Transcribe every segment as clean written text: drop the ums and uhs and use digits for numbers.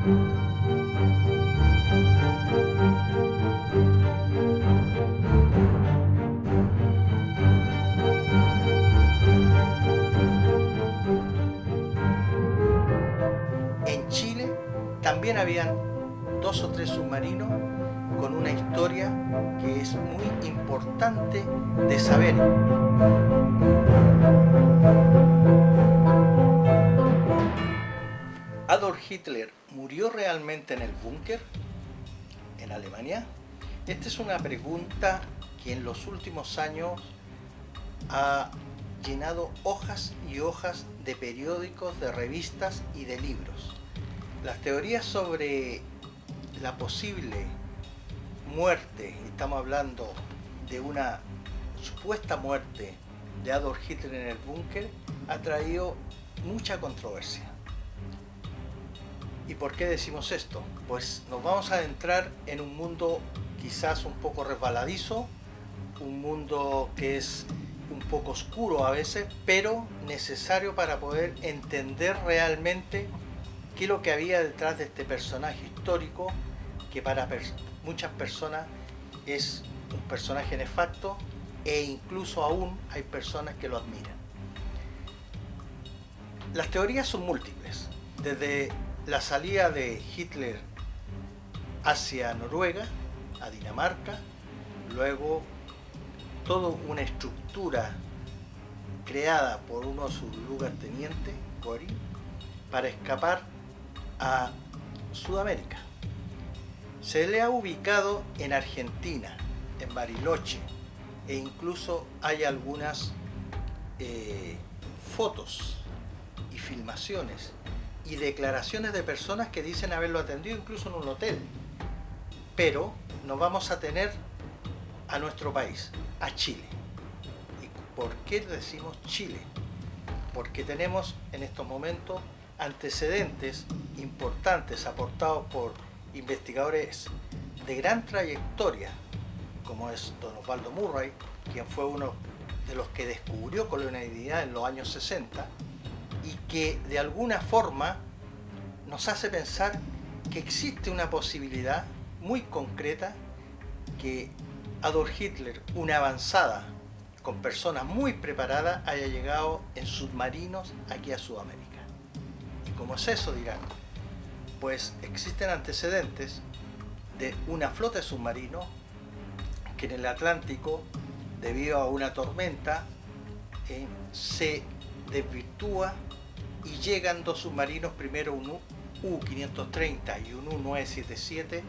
En Chile también habían dos o tres submarinos con una historia que es muy importante de saber. ¿Adolf Hitler murió realmente en el búnker en Alemania? Esta es una pregunta que en los últimos años ha llenado hojas y hojas de periódicos, de revistas y de libros. Las teorías sobre la posible muerte, estamos hablando de una supuesta muerte de Adolf Hitler en el búnker, ha traído mucha controversia. ¿Y por qué decimos esto? Pues nos vamos a adentrar en un mundo quizás un poco resbaladizo, un mundo que es un poco oscuro a veces, pero necesario para poder entender realmente qué es lo que había detrás de este personaje histórico que para muchas personas es un personaje nefasto e incluso aún hay personas que lo admiran. Las teorías son múltiples, desde la salida de Hitler hacia Noruega, a Dinamarca, luego toda una estructura creada por uno de sus lugartenientes, Göring, para escapar a Sudamérica. Se le ha ubicado en Argentina, en Bariloche, e incluso hay algunas fotos y filmaciones y declaraciones de personas que dicen haberlo atendido incluso en un hotel. Pero nos vamos a tener a nuestro país, a Chile. ¿Y por qué decimos Chile? Porque tenemos en estos momentos antecedentes importantes aportados por investigadores de gran trayectoria, como es don Osvaldo Murray, quien fue uno de los que descubrió colonialidad en los años 60 y que de alguna forma nos hace pensar que existe una posibilidad muy concreta que Adolf Hitler, una avanzada con personas muy preparadas, haya llegado en submarinos aquí a Sudamérica. ¿Y cómo es eso? Dirán. Pues existen antecedentes de una flota de submarinos que en el Atlántico, debido a una tormenta, se desvirtúa y llegan dos submarinos, primero un U-530 y un U-977,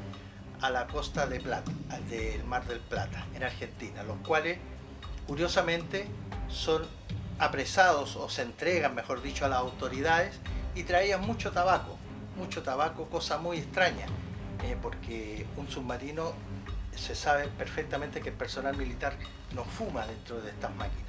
a la costa de Plata, del Mar del Plata, en Argentina, los cuales curiosamente son apresados o se entregan, mejor dicho, a las autoridades y traían mucho tabaco, cosa muy extraña, porque un submarino se sabe perfectamente que el personal militar no fuma dentro de estas máquinas.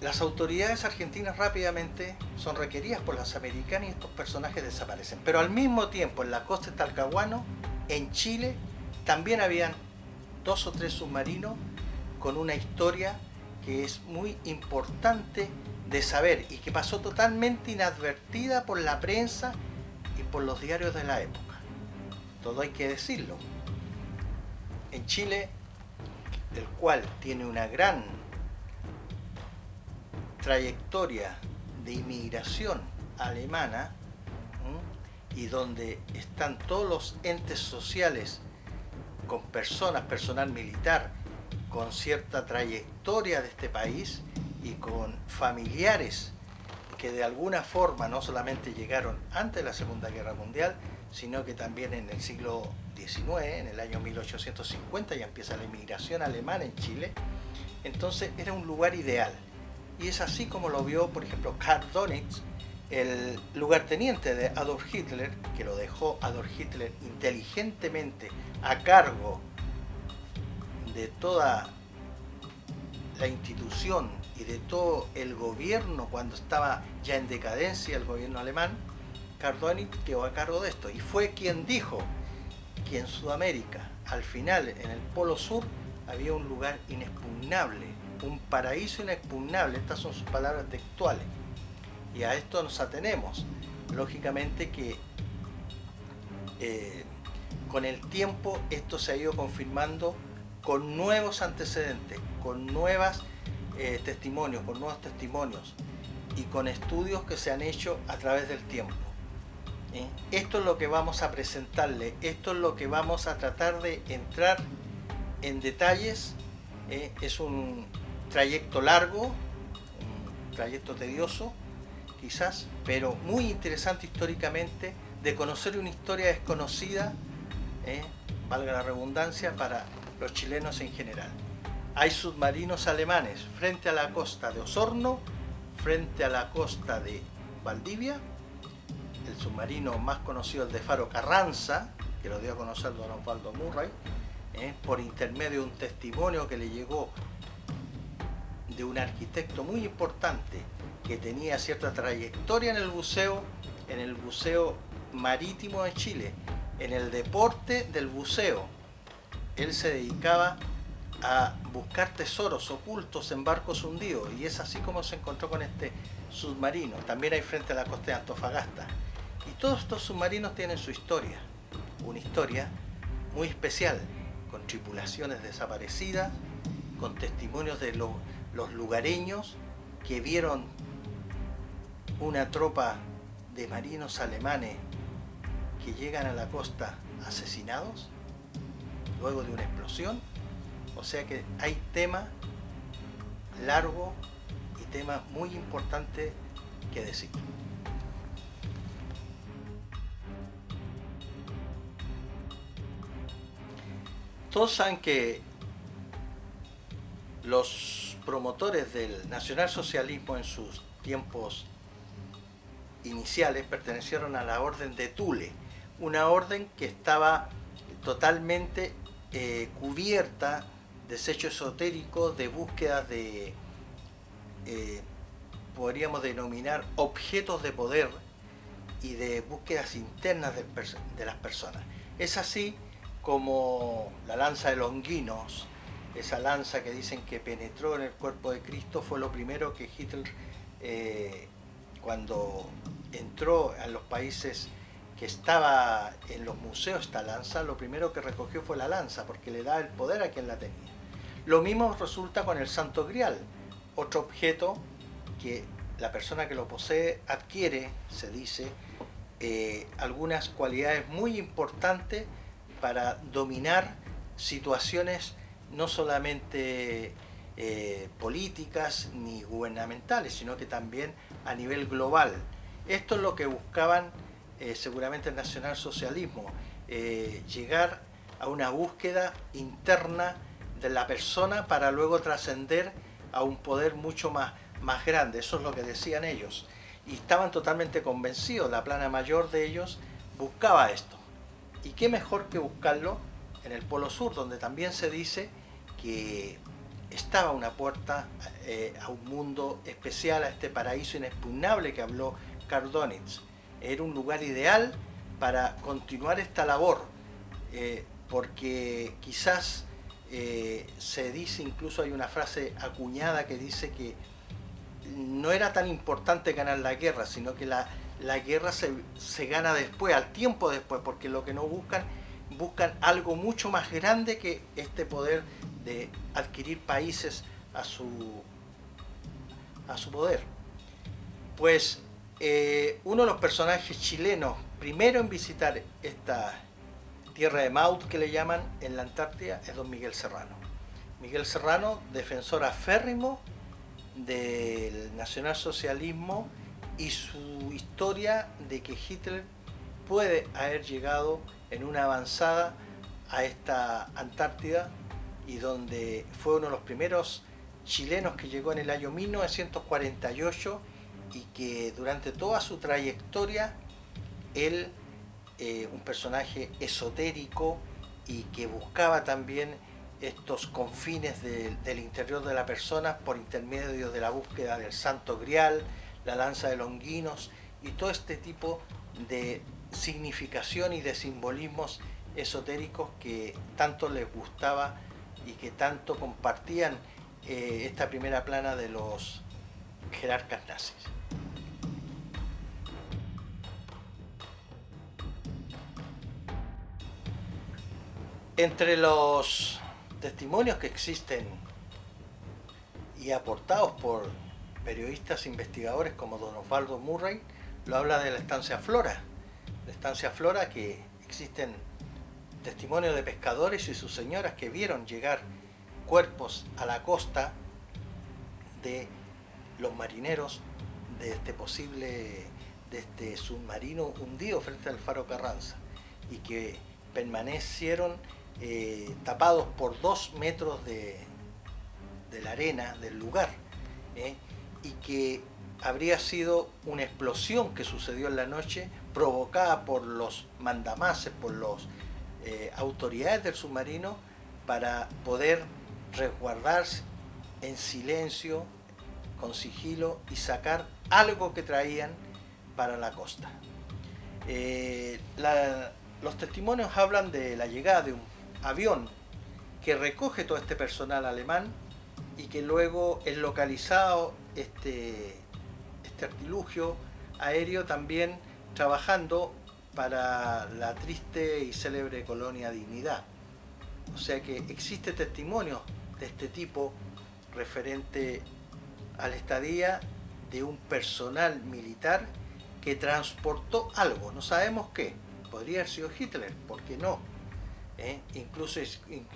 Las autoridades argentinas rápidamente son requeridas por las americanas y estos personajes desaparecen. Pero al mismo tiempo, en la costa de Talcahuano, en Chile, también habían dos o tres submarinos con una historia que es muy importante de saber y que pasó totalmente inadvertida por la prensa y por los diarios de la época. Todo hay que decirlo. En Chile, el cual tiene una gran trayectoria de inmigración alemana, y donde están todos los entes sociales con personal militar con cierta trayectoria de este país y con familiares que de alguna forma no solamente llegaron antes de la Segunda Guerra Mundial, sino que también en el siglo XIX, en el año 1850 ya empieza la inmigración alemana en Chile. Entonces era un lugar ideal. Y es así como lo vio, por ejemplo, Karl Donitz, el lugarteniente de Adolf Hitler, que lo dejó Adolf Hitler inteligentemente a cargo de toda la institución y de todo el gobierno cuando estaba ya en decadencia el gobierno alemán. Karl Donitz quedó a cargo de esto y fue quien dijo que en Sudamérica, al final, en el Polo Sur, había un lugar inexpugnable, un paraíso inexpugnable. Estas son sus palabras textuales y a esto nos atenemos. lógicamente que con el tiempo esto se ha ido confirmando con nuevos antecedentes, con nuevos testimonios y con estudios que se han hecho a través del tiempo. Esto es lo que vamos a presentarle, esto es lo que vamos a tratar de entrar en detalles. Es un trayecto largo, un trayecto tedioso quizás, pero muy interesante históricamente, de conocer una historia desconocida, valga la redundancia, para los chilenos en general. Hay submarinos alemanes frente a la costa de Osorno, frente a la costa de Valdivia. El submarino más conocido es el de Faro Carranza, que lo dio a conocer don Osvaldo Murray, por intermedio de un testimonio que le llegó de un arquitecto muy importante que tenía cierta trayectoria en el buceo marítimo de Chile, en el deporte del buceo. Él se dedicaba a buscar tesoros ocultos en barcos hundidos, y es así como se encontró con este submarino. También hay frente a la costa de Antofagasta. Y todos estos submarinos tienen su historia, una historia muy especial, con tripulaciones desaparecidas, con testimonios de los lugareños que vieron una tropa de marinos alemanes que llegan a la costa asesinados luego de una explosión. O sea que hay tema largo y tema muy importante que decir. Todos saben que los promotores del nacionalsocialismo en sus tiempos iniciales pertenecieron a la orden de Thule, una orden que estaba totalmente cubierta de desecho esotérico, de búsquedas de, podríamos denominar, objetos de poder y de búsquedas internas de las personas. Es así como la lanza de Longinos, esa lanza que dicen que penetró en el cuerpo de Cristo, fue lo primero que Hitler, cuando entró a los países que estaba en los museos esta lanza, lo primero que recogió fue la lanza, porque le da el poder a quien la tenía. Lo mismo resulta con el Santo Grial, otro objeto que la persona que lo posee adquiere, se dice, algunas cualidades muy importantes para dominar situaciones no solamente políticas ni gubernamentales, sino que también a nivel global. Esto es lo que buscaban seguramente el nacionalsocialismo, llegar a una búsqueda interna de la persona para luego trascender a un poder mucho más grande. Eso es lo que decían ellos. Y estaban totalmente convencidos, la plana mayor de ellos buscaba esto. Y qué mejor que buscarlo en el Polo Sur, donde también se dice que estaba una puerta a un mundo especial, a este paraíso inexpugnable que habló Karl Donitz. Era un lugar ideal para continuar esta labor, porque quizás se dice, incluso hay una frase acuñada que dice que no era tan importante ganar la guerra, sino que la guerra se gana después, al tiempo después, porque lo que no buscan algo mucho más grande que este poder de adquirir países a su poder. Pues uno de los personajes chilenos primero en visitar esta tierra de Maud, que le llaman, en la Antártida, es don Miguel Serrano. Miguel Serrano, defensor aférrimo del nacionalsocialismo y su historia de que Hitler puede haber llegado en una avanzada a esta Antártida, y donde fue uno de los primeros chilenos que llegó en el año 1948, y que durante toda su trayectoria él, un personaje esotérico y que buscaba también estos confines del interior de la persona por intermedio de la búsqueda del Santo Grial, la lanza de Longinos y todo este tipo de significación y de simbolismos esotéricos que tanto les gustaba y que tanto compartían esta primera plana de los jerarcas nazis. Entre los testimonios que existen y aportados por periodistas investigadores como don Osvaldo Murray, lo habla de la estancia Flora. La estancia Flora, que existen testimonios de pescadores y sus señoras que vieron llegar cuerpos a la costa de los marineros de este submarino hundido frente al faro Carranza, y que permanecieron tapados por 2 metros de la arena del lugar, y que habría sido una explosión que sucedió en la noche provocada por los mandamases, por las autoridades del submarino, para poder resguardarse en silencio, con sigilo, y sacar algo que traían para la costa. Los testimonios hablan de la llegada de un avión que recoge todo este personal alemán y que luego es localizado este artilugio aéreo también trabajando para la triste y célebre colonia Dignidad. O sea que existe testimonio de este tipo referente a la estadía de un personal militar que transportó algo, no sabemos qué, podría haber sido Hitler, ¿por qué no? Incluso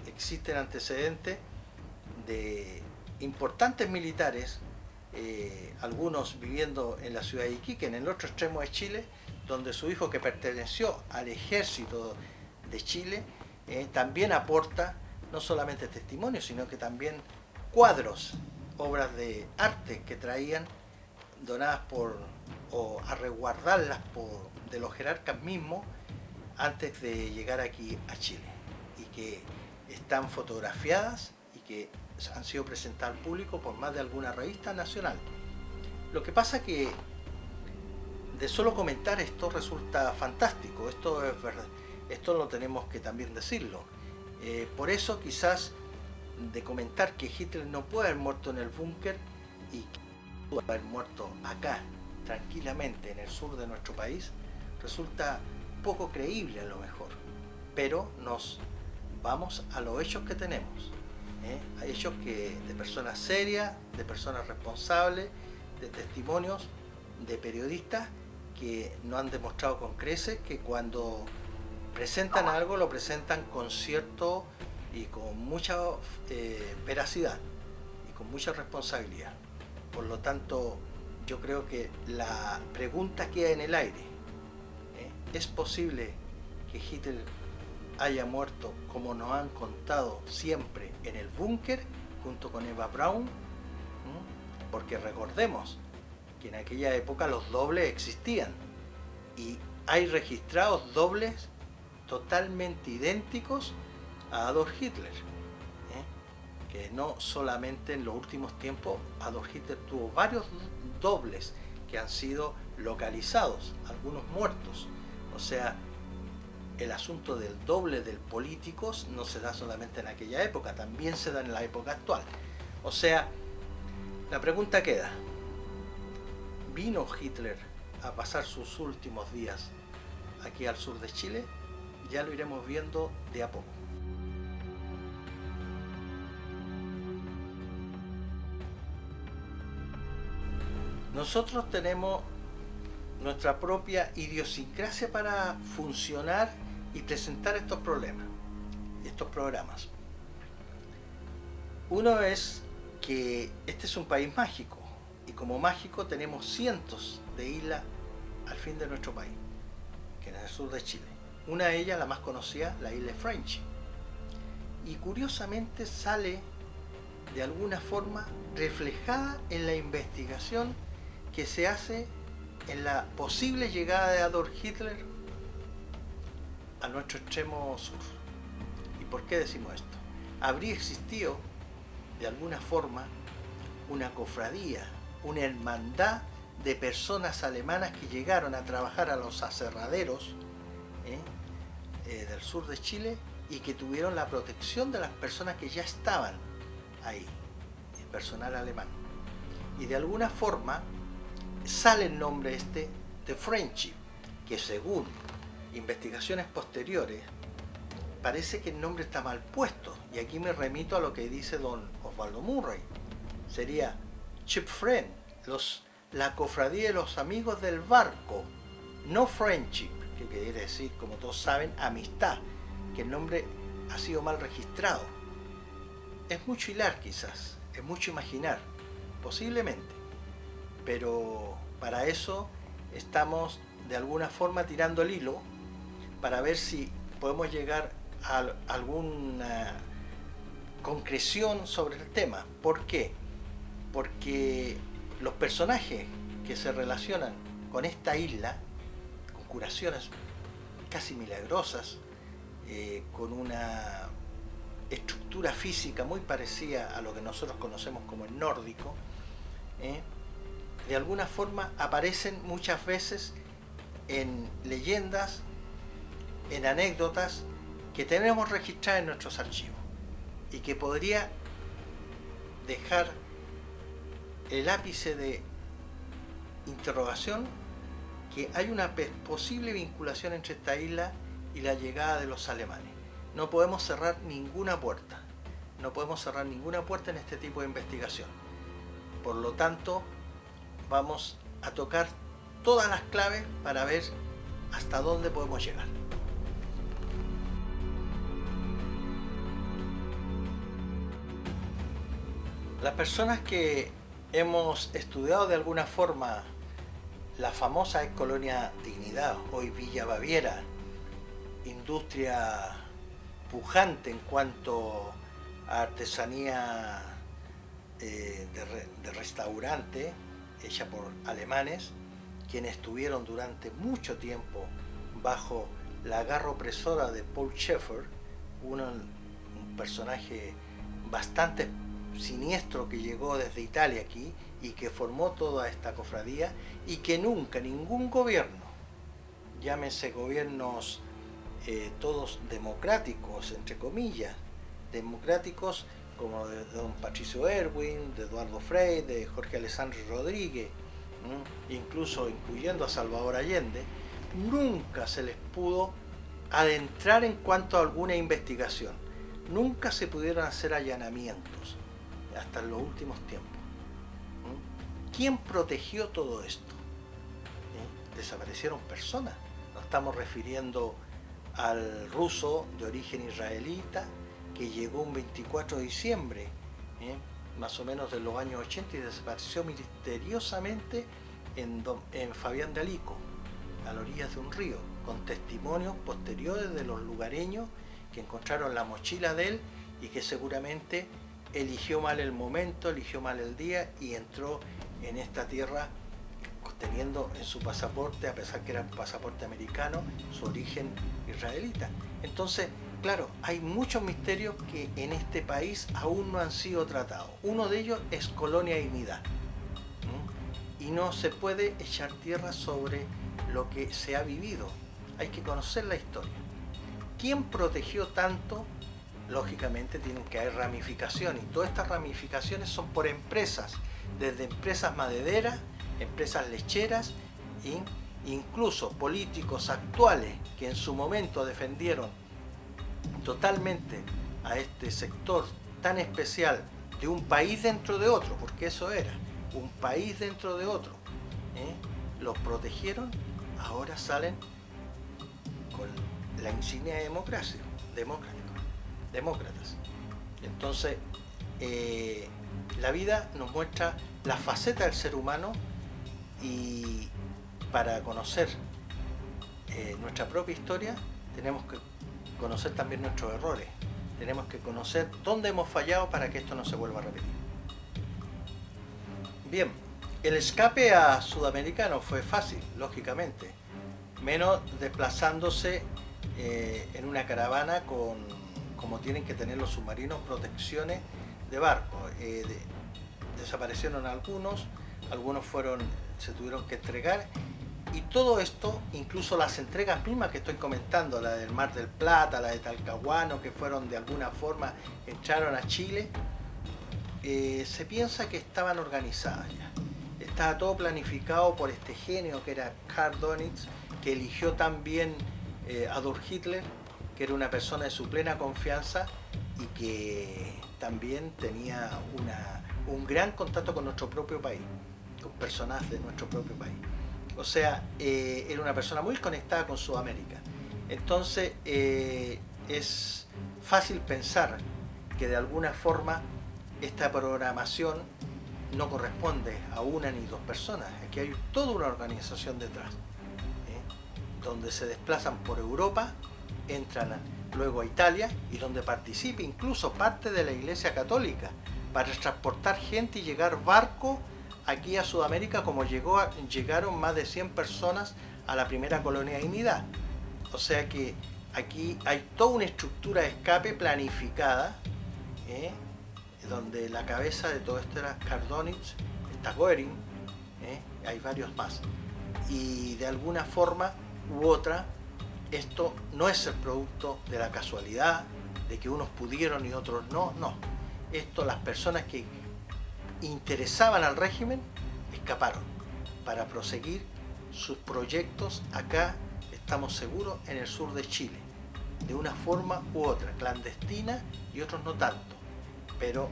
existen antecedentes de importantes militares, algunos viviendo en la ciudad de Iquique, en el otro extremo de Chile, donde su hijo, que perteneció al ejército de Chile, también aporta no solamente testimonios, sino que también cuadros, obras de arte que traían donadas o a resguardarlas de los jerarcas mismos antes de llegar aquí a Chile, y que están fotografiadas y que han sido presentadas al público por más de alguna revista nacional. Lo que pasa que de solo comentar esto resulta fantástico, esto es verdad, esto lo tenemos que también decirlo. Por eso quizás de comentar que Hitler no puede haber muerto en el búnker y que puede haber muerto acá, tranquilamente, en el sur de nuestro país, resulta poco creíble a lo mejor. Pero nos vamos a los hechos que tenemos, a hechos de personas serias, de personas responsables, de testimonios de periodistas que nos han demostrado con creces que cuando presentan algo lo presentan con cierto y con mucha veracidad y con mucha responsabilidad. Por lo tanto, yo creo que la pregunta queda en el aire. ¿Es posible que Hitler haya muerto, como nos han contado siempre, en el búnker junto con Eva Braun? Porque recordemos que en aquella época los dobles existían y hay registrados dobles totalmente idénticos a Adolf Hitler, que no solamente en los últimos tiempos Adolf Hitler tuvo varios dobles que han sido localizados, algunos muertos. O sea, el asunto del doble del político no se da solamente en aquella época, también se da en la época actual. O sea, la pregunta queda: ¿vino Hitler a pasar sus últimos días aquí al sur de Chile? Ya lo iremos viendo de a poco. Nosotros tenemos nuestra propia idiosincrasia para funcionar y presentar estos programas. Uno es que este es un país mágico, y como mágico tenemos cientos de islas al fin de nuestro país, que es en el sur de Chile. Una de ellas, la más conocida, la isla de Frenchy. Y curiosamente sale de alguna forma reflejada en la investigación que se hace en la posible llegada de Adolf Hitler a nuestro extremo sur. ¿Y por qué decimos esto? Habría existido de alguna forma una cofradía, una hermandad de personas alemanas que llegaron a trabajar a los aserraderos del sur de Chile y que tuvieron la protección de las personas que ya estaban ahí, el personal alemán. Y de alguna forma sale el nombre de Frenchy, que según investigaciones posteriores parece que el nombre está mal puesto. Y aquí me remito a lo que dice don Osvaldo Murray. Sería Ship Friend, la cofradía de los amigos del barco, no friendship, que quiere decir, como todos saben, amistad, que el nombre ha sido mal registrado. Es mucho hilar quizás, es mucho imaginar, posiblemente, pero para eso estamos de alguna forma tirando el hilo para ver si podemos llegar a alguna concreción sobre el tema. ¿Por qué? Porque los personajes que se relacionan con esta isla, con curaciones casi milagrosas, con una estructura física muy parecida a lo que nosotros conocemos como el nórdico, de alguna forma aparecen muchas veces en leyendas, en anécdotas que tenemos registradas en nuestros archivos y que podría dejar el ápice de interrogación que hay una posible vinculación entre esta isla y la llegada de los alemanes. No podemos cerrar ninguna puerta, no podemos cerrar ninguna puerta en este tipo de investigación. Por lo tanto, vamos a tocar todas las claves para ver hasta dónde podemos llegar. Las personas que hemos estudiado de alguna forma la famosa ex colonia Dignidad, hoy Villa Baviera, industria pujante en cuanto a artesanía de restaurante hecha por alemanes, quienes estuvieron durante mucho tiempo bajo la garra opresora de Paul Schaeffer, un personaje bastante siniestro que llegó desde Italia aquí y que formó toda esta cofradía, y que nunca ningún gobierno, llámense gobiernos todos democráticos, entre comillas, democráticos como de don Patricio Erwin, de Eduardo Frei, de Jorge Alessandro Rodríguez, incluso incluyendo a Salvador Allende, nunca se les pudo adentrar en cuanto a alguna investigación, nunca se pudieron hacer allanamientos hasta en los últimos tiempos. ¿Quién protegió todo esto? Desaparecieron personas. Nos estamos refiriendo al ruso de origen israelita que llegó un 24 de diciembre, más o menos de los años 80, y desapareció misteriosamente en Fabián de Alico, a las orillas de un río, con testimonios posteriores de los lugareños que encontraron la mochila de él y que seguramente eligió mal el momento, eligió mal el día y entró en esta tierra teniendo en su pasaporte, a pesar que era un pasaporte americano, su origen israelita. Entonces, claro, hay muchos misterios que en este país aún no han sido tratados. Uno de ellos es Colonia Dignidad. Y no se puede echar tierra sobre lo que se ha vivido. Hay que conocer la historia. ¿Quién protegió tanto? Lógicamente tienen que haber ramificaciones, y todas estas ramificaciones son por empresas, desde empresas madereras, empresas lecheras, e incluso políticos actuales que en su momento defendieron totalmente a este sector tan especial de un país dentro de otro, porque eso era, un país dentro de otro, los protegieron, ahora salen con la insignia de democracia, demócratas. Entonces, la vida nos muestra la faceta del ser humano, y para conocer nuestra propia historia tenemos que conocer también nuestros errores, tenemos que conocer dónde hemos fallado para que esto no se vuelva a repetir. Bien, el escape a Sudamericano fue fácil, lógicamente, menos desplazándose en una caravana como tienen que tener los submarinos, protecciones de barco. Desaparecieron algunos se tuvieron que entregar, y todo esto, incluso las entregas mismas que estoy comentando, la del Mar del Plata, la de Talcahuano, que fueron de alguna forma, entraron a Chile, se piensa que estaban organizadas ya. Estaba todo planificado por este genio que era Karl Donitz, que eligió también Adolf Hitler que era una persona de su plena confianza y que también tenía un gran contacto con nuestro propio país, con personas de nuestro propio país. O sea, era una persona muy conectada con Sudamérica. Entonces, es fácil pensar que de alguna forma esta programación no corresponde a una ni dos personas. Aquí hay toda una organización detrás, donde se desplazan por Europa, entran luego a Italia y donde participa incluso parte de la Iglesia Católica para transportar gente y llegar barco aquí a Sudamérica, como llegaron más de 100 personas a la primera colonia de Unidad. O sea que aquí hay toda una estructura de escape planificada, donde la cabeza de todo esto era Kardonich, está Goering, hay varios más. Y de alguna forma u otra, esto no es el producto de la casualidad, de que unos pudieron y otros no, no. Esto, las personas que interesaban al régimen escaparon para proseguir sus proyectos acá, estamos seguros, en el sur de Chile, de una forma u otra, clandestina y otros no tanto, pero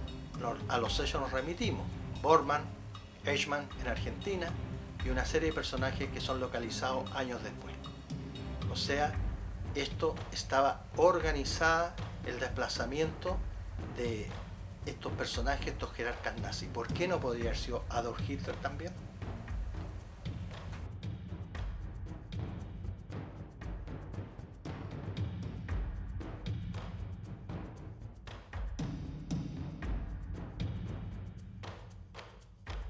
a los hechos nos remitimos. Bormann, Eichmann en Argentina y una serie de personajes que son localizados años después. O sea, esto estaba organizada, el desplazamiento de estos personajes, estos jerarcas nazis. ¿Por qué no podría haber sido Adolf Hitler también?